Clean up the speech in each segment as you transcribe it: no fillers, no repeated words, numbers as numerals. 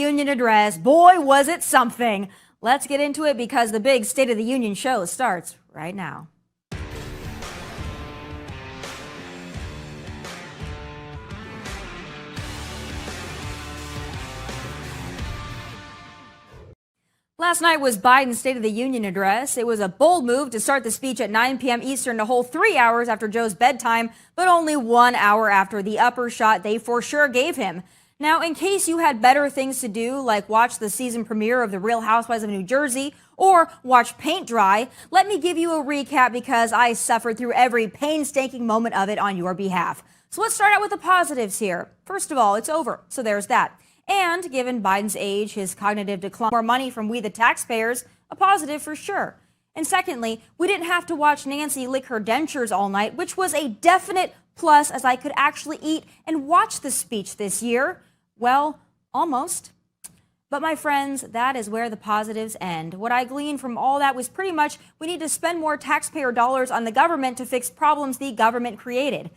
Union address. Boy, was it something. Let's get into it because the big State of the Union show starts right now. Last night was Biden's State of the Union address. It was a bold move to start the speech at 9 p.m. Eastern, a whole 3 hours after Joe's bedtime, but only 1 hour after the upper shot they for sure gave him. Now, in case you had better things to do, like watch the season premiere of The Real Housewives of New Jersey or watch paint dry, let me give you a recap because I suffered through every painstaking moment of it on your behalf. So let's start out with the positives here. First of all, it's over, so there's that. And given Biden's age, his cognitive decline, more money from we the taxpayers, a positive for sure. And secondly, we didn't have to watch Nancy lick her dentures all night, which was a definite plus as I could actually eat and watch the speech this year. Well, almost. But my friends, that is where the positives end. What I gleaned from all that was pretty much we need to spend more taxpayer dollars on the government to fix problems the government created.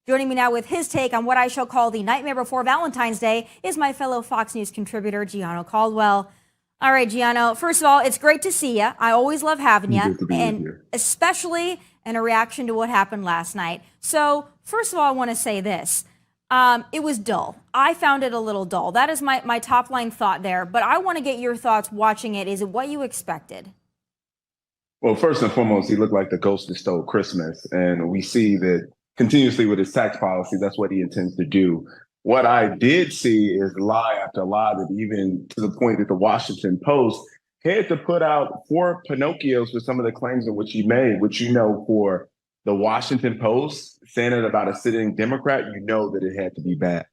Joining me now with his take on what I shall call the nightmare before Valentine's Day is my fellow Fox News contributor, Gianno Caldwell. All right, Gianno, first of all, it's great to see you. I always love having you, and especially in a reaction to what happened last night. So first of all, I want to say this. It was dull. I found it a little dull. That is my top line thought there. But I want to get your thoughts watching it. Is it what you expected? Well, first and foremost, he looked like the ghost that stole Christmas. And we see that continuously with his tax policy, that's what he intends to do. What I did see is lie after lie, that even to the point that the Washington Post had to put out 4 Pinocchios for some of the claims in which he made, which, for the Washington Post saying it about a sitting Democrat, that it had to be bad.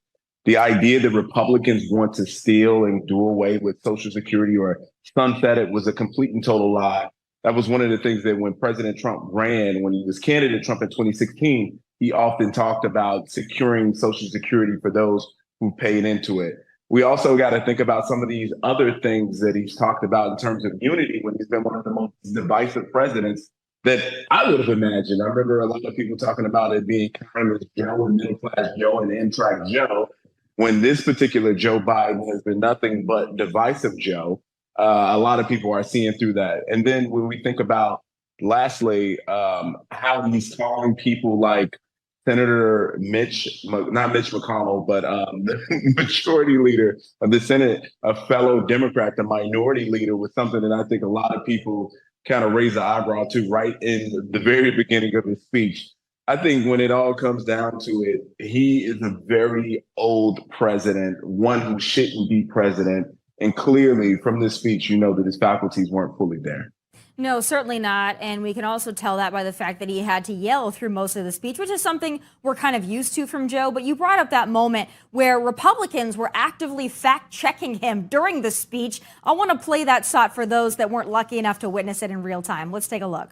The idea that Republicans want to steal and do away with Social Security or sunset it was a complete and total lie. That was one of the things that when President Trump ran, when he was candidate Trump in 2016, he often talked about securing Social Security for those who paid into it. We also got to think about some of these other things that he's talked about in terms of unity when he's been one of the most divisive presidents that I would have imagined. I remember a lot of people talking about it being Congress Joe and middle class Joe and Amtrak Joe, when this particular Joe Biden has been nothing but divisive Joe. A lot of people are seeing through that. And then when we think about, lastly, how he's calling people like Senator not Mitch McConnell, but the majority leader of the Senate, a fellow Democrat, the minority leader, was something that I think a lot of people kind of raise the eyebrow to right in the very beginning of his speech. I think when it all comes down to it, he is a very old president, one who shouldn't be president. And clearly from this speech, that his faculties weren't fully there. No, certainly not. And we can also tell that by the fact that he had to yell through most of the speech, which is something we're kind of used to from Joe. But you brought up that moment where Republicans were actively fact-checking him during the speech. I want to play that shot for those that weren't lucky enough to witness it in real time. Let's take a look.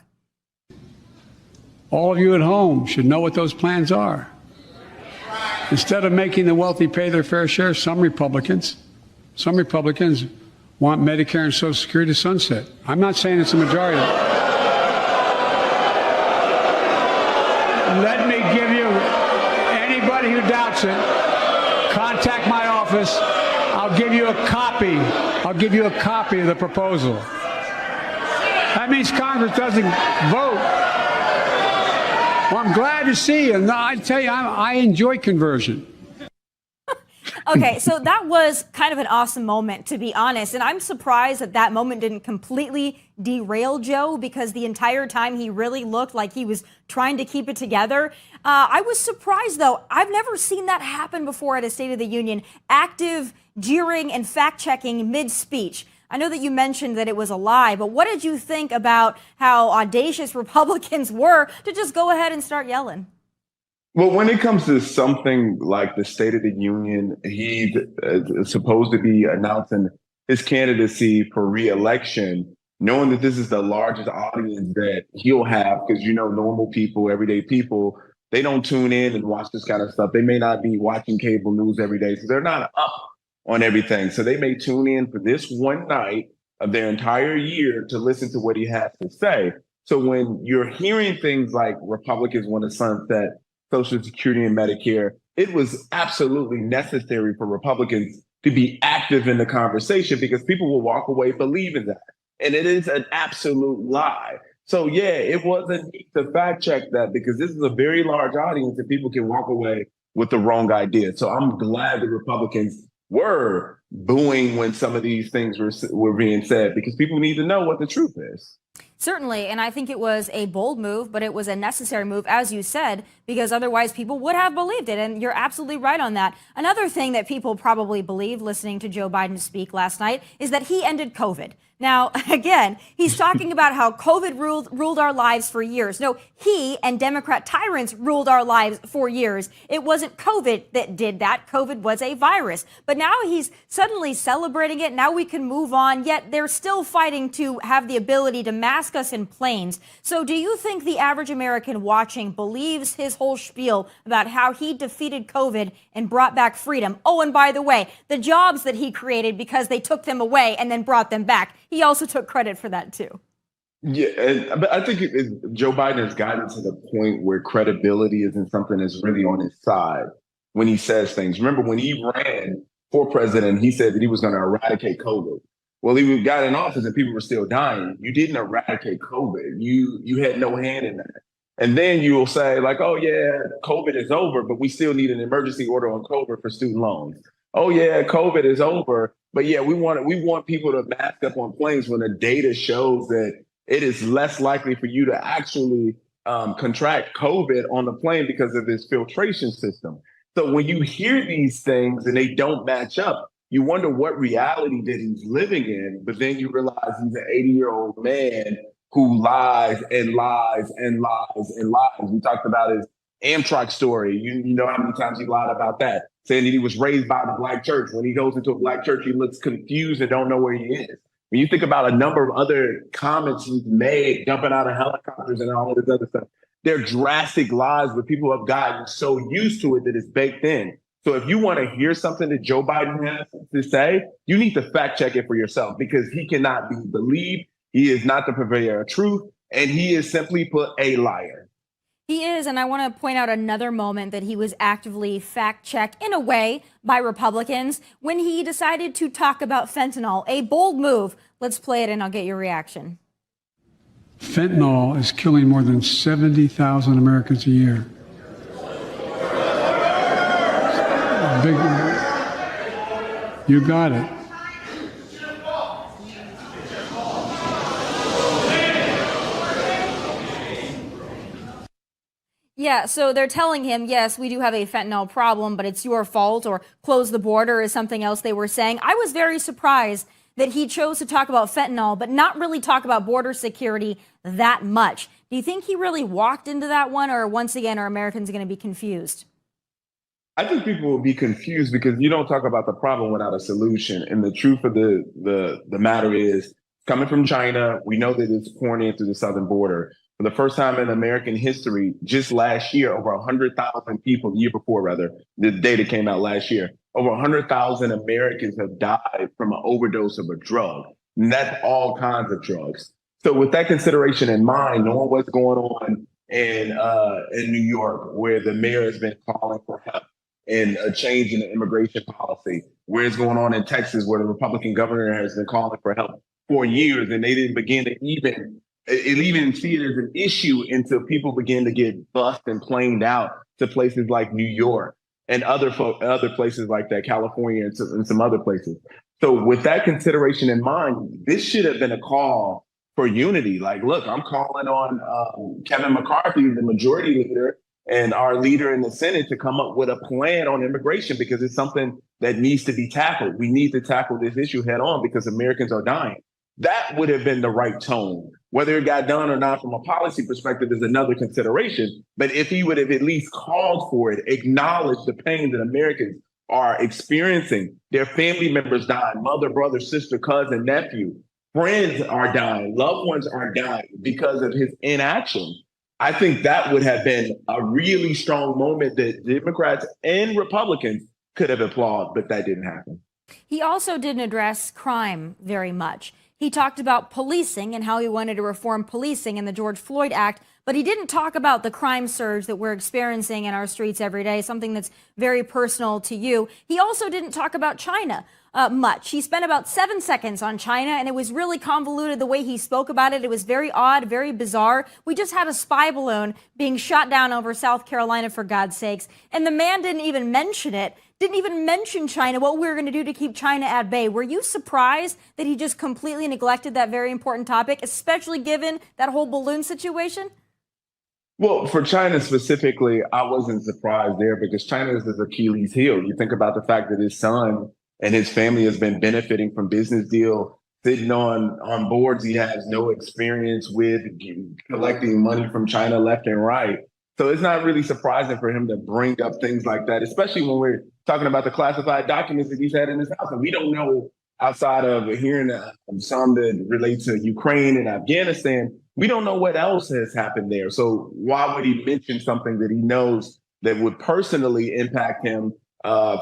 All of you at home should know what those plans are. Instead of making the wealthy pay their fair share, some Republicans want Medicare and Social Security to sunset. I'm not saying it's a majority. Let me give you, anybody who doubts it, contact my office. I'll give you a copy. I'll give you a copy of the proposal. That means Congress doesn't vote. Well, I'm glad to see you. No, I tell you, I enjoy conversion. Okay, so that was kind of an awesome moment, to be honest. And I'm surprised that that moment didn't completely derail Joe, because the entire time he really looked like he was trying to keep it together. I was surprised, though. I've never seen that happen before at a State of the Union. Active jeering and fact-checking mid-speech. I know that you mentioned that it was a lie, but what did you think about how audacious Republicans were to just go ahead and start yelling? Well, when it comes to something like the State of the Union, he's supposed to be announcing his candidacy for re-election, knowing that this is the largest audience that he'll have, because, normal people, everyday people, they don't tune in and watch this kind of stuff. They may not be watching cable news every day, so they're not up on everything. So they may tune in for this one night of their entire year to listen to what he has to say. So when you're hearing things like Republicans want to sunset Social Security and Medicare, it was absolutely necessary for Republicans to be active in the conversation because people will walk away believing that. And it is an absolute lie. So, yeah, it was a need to fact check that because this is a very large audience and people can walk away with the wrong idea. So I'm glad the Republicans were booing when some of these things were being said because people need to know what the truth is. Certainly, and I think it was a bold move, but it was a necessary move, as you said, because otherwise people would have believed it, and you're absolutely right on that. Another thing that people probably believed listening to Joe Biden speak last night is that he ended COVID. Now, again, he's talking about how COVID ruled our lives for years. No, he and Democrat tyrants ruled our lives for years. It wasn't COVID that did that. COVID was a virus. But now he's suddenly celebrating it. Now we can move on, yet they're still fighting to have the ability to mask us in planes. So do you think the average American watching believes his whole spiel about how he defeated COVID and brought back freedom? Oh, and by the way, the jobs that he created because they took them away and then brought them back. He also took credit for that, too. Yeah, but I think Joe Biden has gotten to the point where credibility isn't something that's really on his side when he says things. Remember, when he ran for president, he said that he was going to eradicate COVID. Well, he got in office and people were still dying. You didn't eradicate COVID. You had no hand in that. And then you will say, like, oh, yeah, COVID is over, but we still need an emergency order on COVID for student loans. Oh, yeah, COVID is over. But yeah, we want people to mask up on planes when the data shows that it is less likely for you to actually contract COVID on the plane because of this filtration system. So when you hear these things and they don't match up, you wonder what reality that he's living in. But then you realize he's an 80-year-old man who lies and lies and lies and lies. We talked about his Amtrak story. You know how many times he lied about that, saying that he was raised by the black church. When he goes into a black church, he looks confused and don't know where he is. When you think about a number of other comments he's made, jumping out of helicopters and all of this other stuff, they're drastic lies, but people have gotten so used to it that it's baked in. So if you want to hear something that Joe Biden has to say, you need to fact check it for yourself because he cannot be believed. He is not the purveyor of truth, and he is simply put a liar. He is, and I want to point out another moment that he was actively fact-checked, in a way, by Republicans when he decided to talk about fentanyl. A bold move. Let's play it, and I'll get your reaction. Fentanyl is killing more than 70,000 Americans a year. You got it. Yeah, so they're telling him, yes, we do have a fentanyl problem, but it's your fault, or close the border is something else they were saying. I was very surprised that he chose to talk about fentanyl, but not really talk about border security that much. Do you think he really walked into that one, or once again, are Americans going to be confused? I think people will be confused because you don't talk about the problem without a solution. And the truth of the matter is, coming from China, we know that it's pouring in through the southern border. For the first time in American history, just last year, over 100,000 people, the year before rather, the data came out last year, over 100,000 Americans have died from an overdose of a drug. And that's all kinds of drugs. So with that consideration in mind, knowing what's going on in New York, where the mayor has been calling for help and a change in the immigration policy, where it's going on in Texas, where the Republican governor has been calling for help for years, and they didn't begin to even see it as an issue until people begin to get bussed and planed out to places like New York and other places like that, California and some other places. So with that consideration in mind, this should have been a call for unity. Like, look, I'm calling on Kevin McCarthy, the majority leader, and our leader in the Senate to come up with a plan on immigration because it's something that needs to be tackled. We need to tackle this issue head on because Americans are dying. That would have been the right tone. Whether it got done or not from a policy perspective is another consideration. But if he would have at least called for it, acknowledged the pain that Americans are experiencing, their family members dying, mother, brother, sister, cousin, nephew, friends are dying, loved ones are dying because of his inaction. I think that would have been a really strong moment that Democrats and Republicans could have applauded, but that didn't happen. He also didn't address crime very much. He talked about policing and how he wanted to reform policing in the George Floyd Act, but but he didn't talk about the crime surge that we're experiencing in our streets every day, something that's very personal to you. He also didn't talk about China much. He spent about 7 seconds on China, and it was really convoluted the way he spoke about it. It was very odd, very bizarre. We just had a spy balloon being shot down over South Carolina, for God's sakes, and the man didn't even mention it. Didn't even mention China, what we were going to do to keep China at bay. Were you surprised that he just completely neglected that very important topic, especially given that whole balloon situation? Well, for China specifically, I wasn't surprised there because China is his Achilles heel. You think about the fact that his son and his family has been benefiting from business deal, sitting on boards he has no experience with, collecting money from China left and right. So it's not really surprising for him to bring up things like that, especially when we're talking about the classified documents that he's had in his house. And we don't know, outside of hearing some that relate to Ukraine and Afghanistan, we don't know what else has happened there. So why would he mention something that he knows that would personally impact him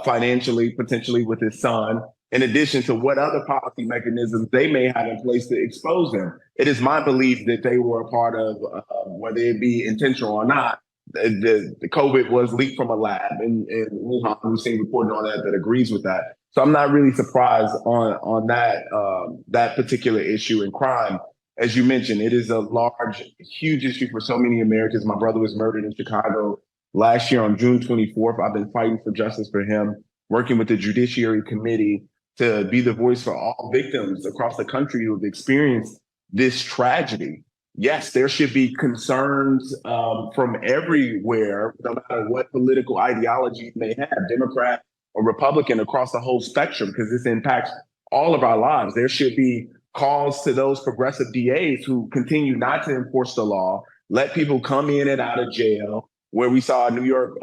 financially, potentially with his son, in addition to what other policy mechanisms they may have in place to expose him? It is my belief that they were a part of, whether it be intentional or not, the COVID was leaked from a lab in Wuhan. We've seen reporting on that agrees with that. So I'm not really surprised on that particular issue in crime. As you mentioned, it is a large, huge issue for so many Americans. My brother was murdered in Chicago last year on June 24th. I've been fighting for justice for him, working with the Judiciary Committee to be the voice for all victims across the country who have experienced this tragedy. Yes, there should be concerns from everywhere, no matter what political ideology you may have, Democrat or Republican, across the whole spectrum, because this impacts all of our lives. There should be calls to those progressive DAs who continue not to enforce the law, let people come in and out of jail, where we saw a New York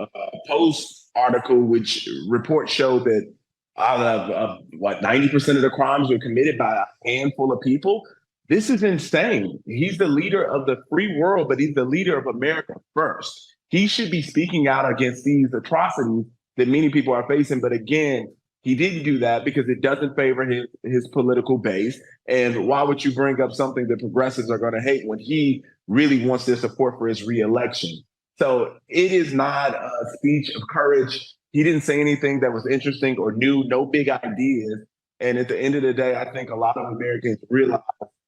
Post article, which reports show that out of 90% of the crimes were committed by a handful of people. This is insane. He's the leader of the free world, but he's the leader of America first. He should be speaking out against these atrocities that many people are facing. But again, he didn't do that because it doesn't favor his political base. And why would you bring up something that progressives are going to hate when he really wants their support for his reelection? So it is not a speech of courage. He didn't say anything that was interesting or new, no big ideas. And at the end of the day, I think a lot of Americans realize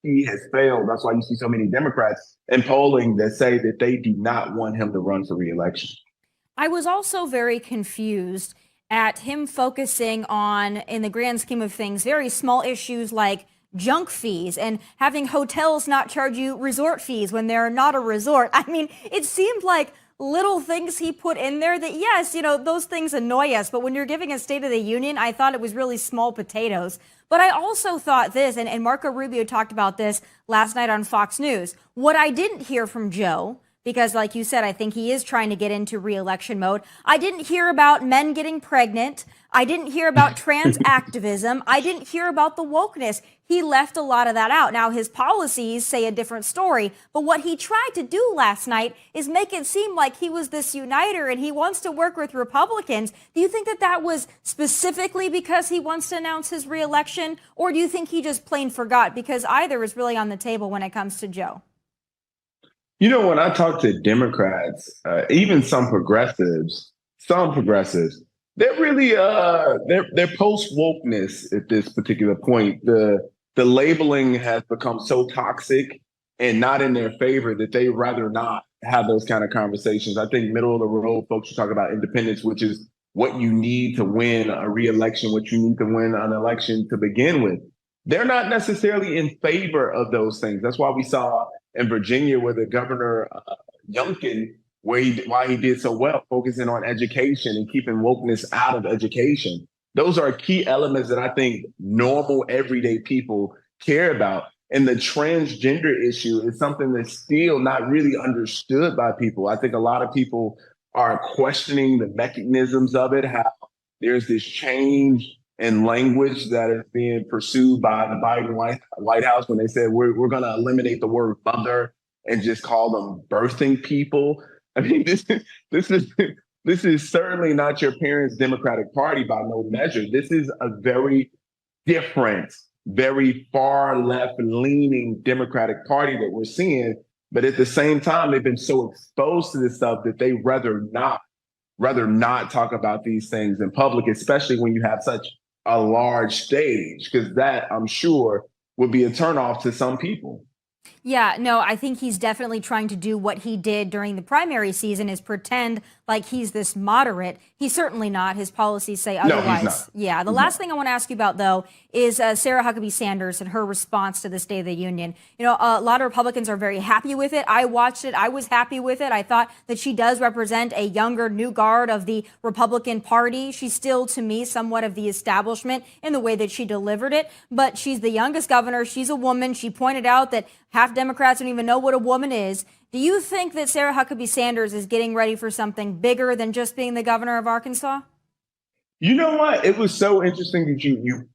he has failed. That's why you see so many Democrats in polling that say that they do not want him to run for reelection. I was also very confused at him focusing on, in the grand scheme of things, very small issues like junk fees and having hotels not charge you resort fees when they're not a resort. I mean, it seemed like little things he put in there that, yes, you know, those things annoy us. But when you're giving a State of the Union, I thought it was really small potatoes. But I also thought this, and Marco Rubio talked about this last night on Fox News. What I didn't hear from Joe, because like you said, I think he is trying to get into re-election mode. I didn't hear about men getting pregnant. I didn't hear about trans activism. I didn't hear about the wokeness. He left a lot of that out. Now, his policies say a different story, but what he tried to do last night is make it seem like he was this uniter and he wants to work with Republicans. Do you think that that was specifically because he wants to announce his re-election, or do you think he just plain forgot? Because either is really on the table when it comes to Joe. You know, when I talk to Democrats, even some progressives, they're really they're post wokeness at this particular point. The labeling has become so toxic and not in their favor that they rather not have those kind of conversations. I think middle of the road folks should talk about independence, which is what you need to win a re-election, what you need to win an election to begin with. They're not necessarily in favor of those things. That's why we saw in Virginia where the governor, Youngkin, why he did so well, focusing on education and keeping wokeness out of education. Those are key elements that I think normal, everyday people care about. And the transgender issue is something that's still not really understood by people. I think a lot of people are questioning the mechanisms of it, how there's this change in language that is being pursued by the Biden White House when they said we're going to eliminate the word mother and just call them birthing people. I mean, this is certainly not your parents' Democratic Party by no measure. This is a very different, very far left leaning Democratic Party that we're seeing. But at the same time, they've been so exposed to this stuff that they rather not talk about these things in public, especially when you have such a large stage, because that, I'm sure, would be a turnoff to some people. Yeah, no, I think he's definitely trying to do what he did during the primary season, is pretend like he's this moderate. He's certainly not. His policies say otherwise. No, he's not. Yeah, the last thing I want to ask you about, though, is Sarah Huckabee Sanders and her response to the State of the Union. You know, a lot of Republicans are very happy with it. I watched it. I was happy with it. I thought that she does represent a younger, new guard of the Republican Party. She's still, to me, somewhat of the establishment in the way that she delivered it. But she's the youngest governor. She's a woman. She pointed out that half Democrats don't even know what a woman is. Do you think that Sarah Huckabee Sanders is getting ready for something bigger than just being the governor of Arkansas? You know what? It was so interesting that you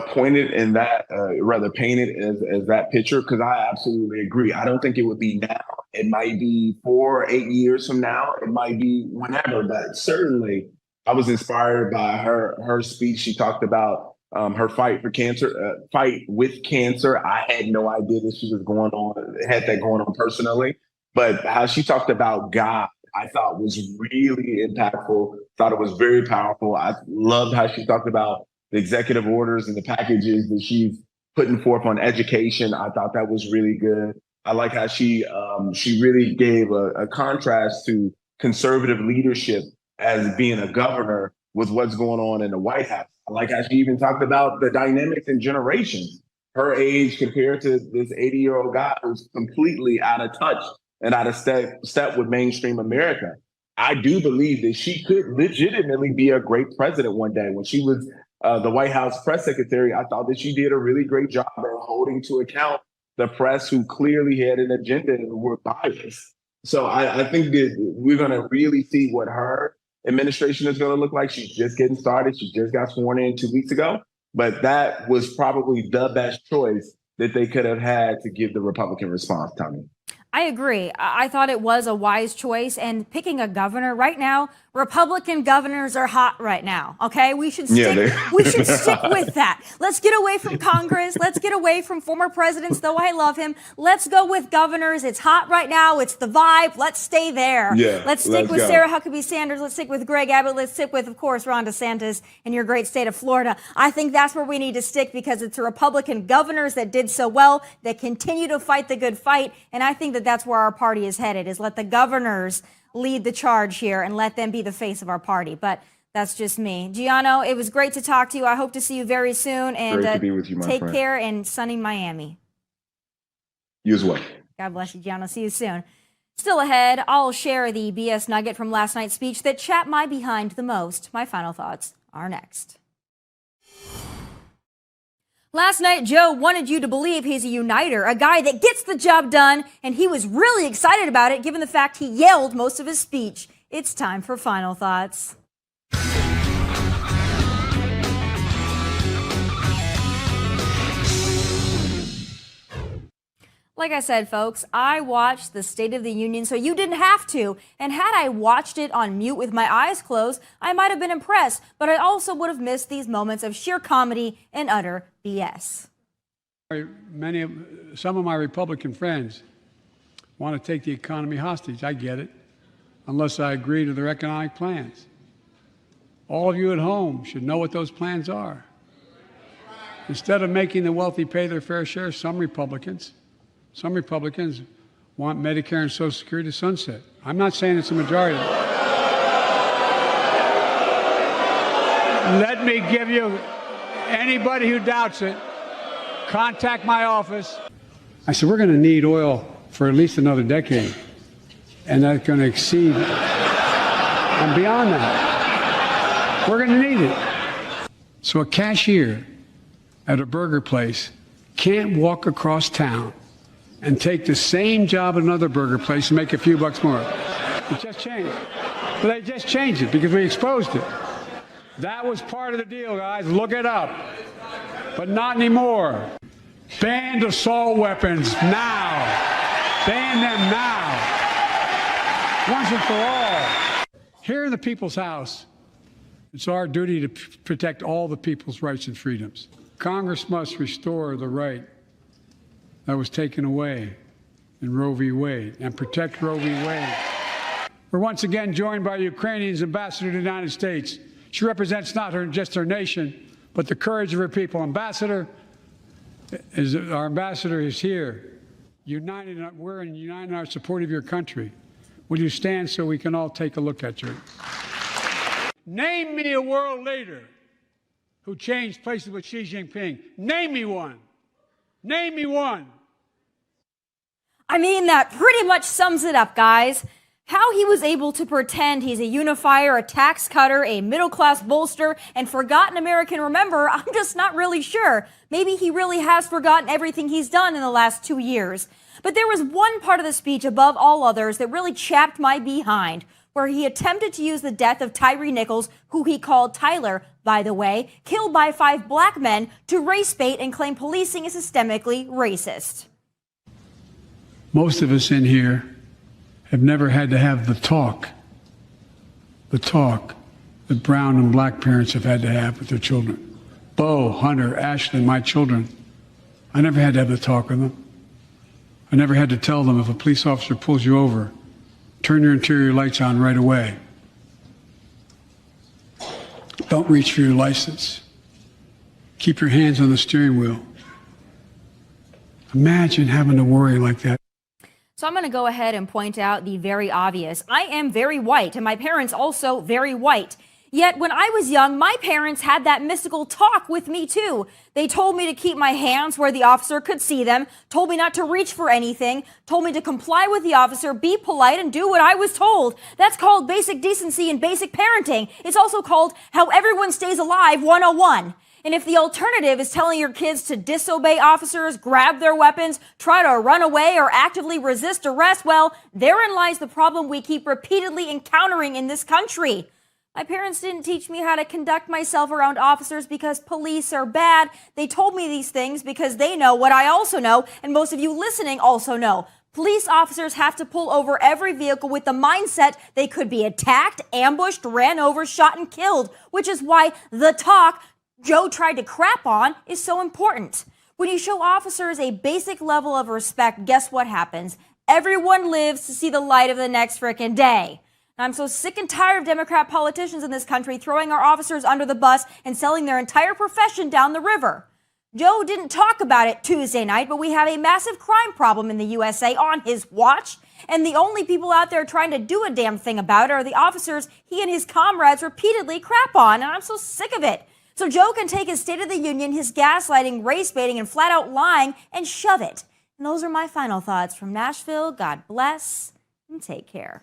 pointed in that, rather painted as that picture, because I absolutely agree. I don't think it would be now. It might be 4 or 8 years from now. It might be whenever, but certainly I was inspired by her speech. She talked about her fight for cancer, fight with cancer. I had no idea that she was had that going on personally, but how she talked about God, I thought was really impactful. Thought it was very powerful. I loved how she talked about the executive orders and the packages that she's putting forth on education. I thought that was really good. I like how she really gave a contrast to conservative leadership as being a governor with what's going on in the White House. I like how she even talked about the dynamics in generations. Her age compared to this 80-year-old guy who's completely out of touch and out of step with mainstream America. I do believe that she could legitimately be a great president one day. When she was the White House press secretary, I thought that she did a really great job of holding to account the press who clearly had an agenda and were biased. So I think that we're going to really see what her administration is going to look like. She's just getting started. She just got sworn in 2 weeks ago. But that was probably the best choice that they could have had to give the Republican response, Tommy. I agree. I thought it was a wise choice. And picking a governor right now, Republican governors are hot right now. OK, we should stick with that. Let's get away from Congress. Let's get away from former presidents, though I love him. Let's go with governors. It's hot right now. It's the vibe. Let's stay there. Yeah, let's stick with Sarah Huckabee Sanders. Let's stick with Greg Abbott. Let's stick with, of course, Ron DeSantis in your great state of Florida. I think that's where we need to stick, because it's the Republican governors that did so well, that continue to fight the good fight. And I think that that's where our party is headed, is let the governors lead the charge here and let them be the face of our party. But that's just me. Gianno, it was great to talk to you. I hope to see you very soon. And great to be with you, my take friend. care in sunny Miami. You as well. God bless you, Gianno. See you soon. Still ahead, I'll share the BS nugget from last night's speech that chapped my behind the most. My final thoughts are next. Last night, Joe wanted you to believe he's a uniter, a guy that gets the job done, and he was really excited about it given the fact he yelled most of his speech. It's time for final thoughts. Like I said, folks, I watched the State of the Union so you didn't have to. And had I watched it on mute with my eyes closed, I might have been impressed, but I also would have missed these moments of sheer comedy and utter BS. Some of my Republican friends want to take the economy hostage. I get it, unless I agree to their economic plans. All of you at home should know what those plans are. Instead of making the wealthy pay their fair share, some Republicans want Medicare and Social Security to sunset. I'm not saying it's a majority. Let me give you, anybody who doubts it, contact my office. I said, we're going to need oil for at least another decade, and that's going to exceed and beyond that. We're going to need it. So a cashier at a burger place can't walk across town and take the same job at another burger place and make a few bucks more. It just changed. But they just changed it because we exposed it. That was part of the deal, guys. Look it up. But not anymore. Ban assault weapons now. Ban them now. Once and for all. Here in the people's house, it's our duty to protect all the people's rights and freedoms. Congress must restore the right that was taken away in Roe v. Wade and protect Roe v. Wade. We're once again joined by Ukraine's ambassador to the United States. She represents not just her nation, but the courage of her people. Our ambassador is here, we're united in our support of your country. Will you stand so we can all take a look at you? Name me a world leader who changed places with Xi Jinping. Name me one. Name me one. I mean, that pretty much sums it up, guys. How he was able to pretend he's a unifier, a tax cutter, a middle-class bolster, and forgotten American remember, I'm just not really sure. Maybe he really has forgotten everything he's done in the last 2 years. But there was one part of the speech above all others that really chapped my behind, where he attempted to use the death of Tyree Nichols, who he called Tyler, by the way, killed by 5 black men, to race bait and claim policing is systemically racist. Most of us in here have never had to have the talk that brown and black parents have had to have with their children. Bo, Hunter, Ashley, my children, I never had to have the talk with them. I never had to tell them if a police officer pulls you over, turn your interior lights on right away. Don't reach for your license. Keep your hands on the steering wheel. Imagine having to worry like that. So I'm going to go ahead and point out the very obvious. I am very white, and my parents also very white. Yet when I was young, my parents had that mystical talk with me too. They told me to keep my hands where the officer could see them, told me not to reach for anything, told me to comply with the officer, be polite, and do what I was told. That's called basic decency and basic parenting. It's also called How Everyone Stays Alive 101. And if the alternative is telling your kids to disobey officers, grab their weapons, try to run away, or actively resist arrest, well, therein lies the problem we keep repeatedly encountering in this country. My parents didn't teach me how to conduct myself around officers because police are bad. They told me these things because they know what I also know, and most of you listening also know. Police officers have to pull over every vehicle with the mindset they could be attacked, ambushed, ran over, shot, and killed, which is why the talk Joe tried to crap on is so important. When you show officers a basic level of respect, guess what happens? Everyone lives to see the light of the next frickin' day. And I'm so sick and tired of Democrat politicians in this country throwing our officers under the bus and selling their entire profession down the river. Joe didn't talk about it Tuesday night, but we have a massive crime problem in the USA on his watch. And the only people out there trying to do a damn thing about it are the officers he and his comrades repeatedly crap on. And I'm so sick of it. So Joe can take his State of the Union, his gaslighting, race baiting, and flat out lying and shove it. And those are my final thoughts from Nashville. God bless and take care.